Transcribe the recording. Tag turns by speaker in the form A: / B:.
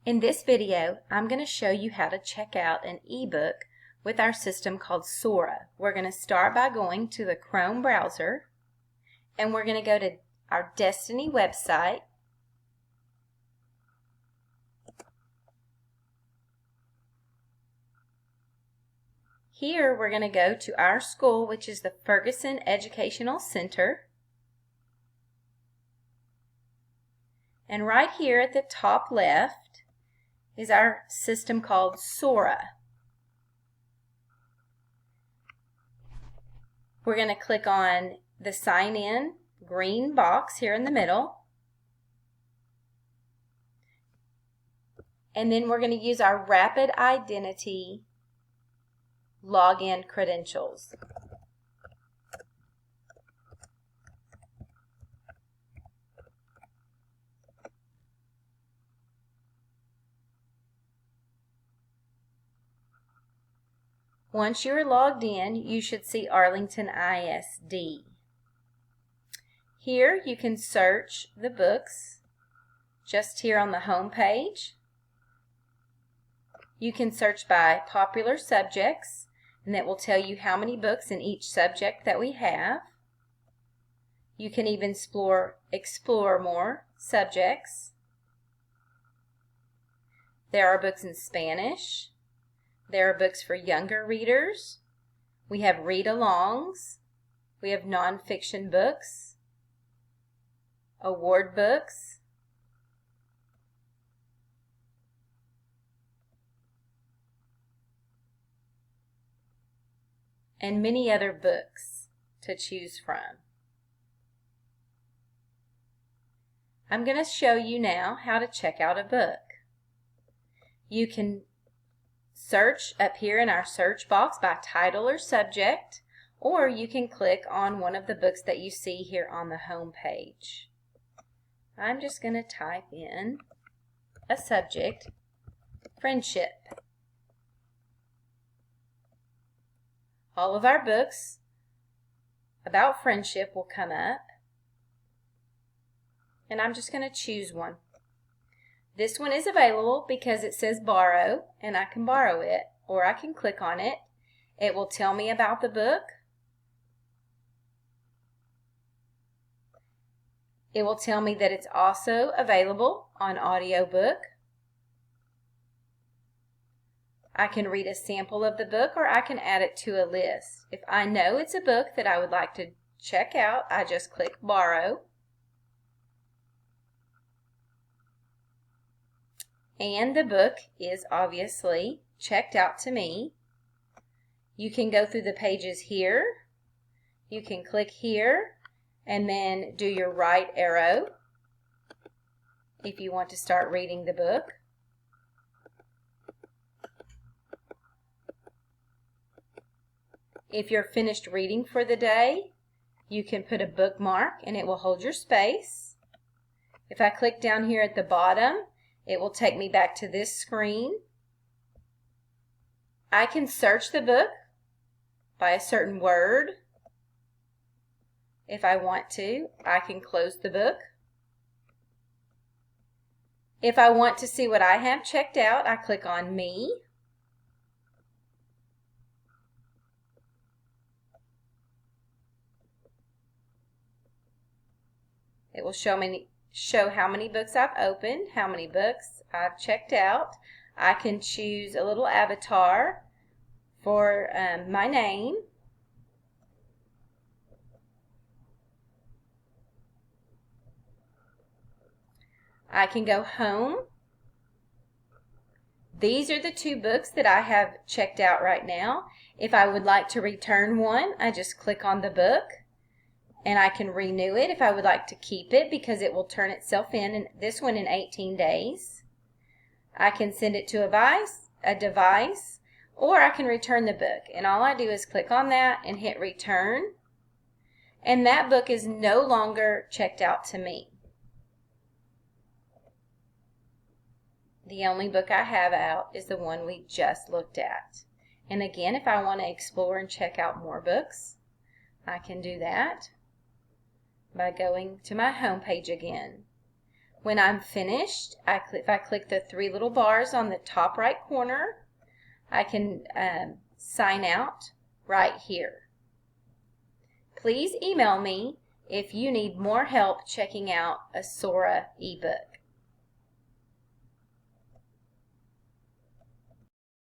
A: In this video, I'm going to show you how to check out an ebook with our system called Sora. We're going to start by going to the Chrome browser, and we're going to go to our Destiny website. Here we're going to go to our school, which is the Ferguson Educational Center. And right here at the top left is our system called Sora. We're going to click on the Sign In green box here in the middle. And then we're going to use our Rapid Identity login credentials. Once you're logged in, you should see Arlington ISD. Here you can search the books just here on the home page. You can search by popular subjects, and that will tell you how many books in each subject that we have. You can even explore more subjects. There are books in Spanish. There are books for younger readers. We have read-alongs. We have nonfiction books, award books, and many other books to choose from. I'm going to show you now how to check out a book. You can search up here in our search box by title or subject, or you can click on one of the books that you see here on the home page. I'm just going to type in a subject, friendship. All of our books about friendship will come up, and I'm just going to choose one. This one is available because it says borrow, and I can borrow it, or I can click on it. It will tell me about the book. It will tell me that it's also available on audiobook. I can read a sample of the book, or I can add it to a list. If I know it's a book that I would like to check out, I just click borrow. And the book is obviously checked out to me. You can go through the pages here. You can click here and then do your right arrow if you want to start reading the book. If you're finished reading for the day, you can put a bookmark and it will hold your space. If I click down here at the bottom, it will take me back to this screen. I can search the book by a certain word. If I want to, I can close the book. If I want to see what I have checked out, I click on Me. It will show how many books I've opened, how many books I've checked out. I can choose a little avatar for my name. I can go home. These are the two books that I have checked out right now. If I would like to return one, I just click on the book, and I can renew it if I would like to keep it, because it will turn itself in, this one in 18 days. I can send it to a device, or I can return the book. And all I do is click on that and hit return. And that book is no longer checked out to me. The only book I have out is the one we just looked at. And again, if I want to explore and check out more books, I can do that by going to my home page again. When I'm finished, if I click the three little bars on the top right corner, I can sign out right here. Please email me if you need more help checking out a Sora ebook.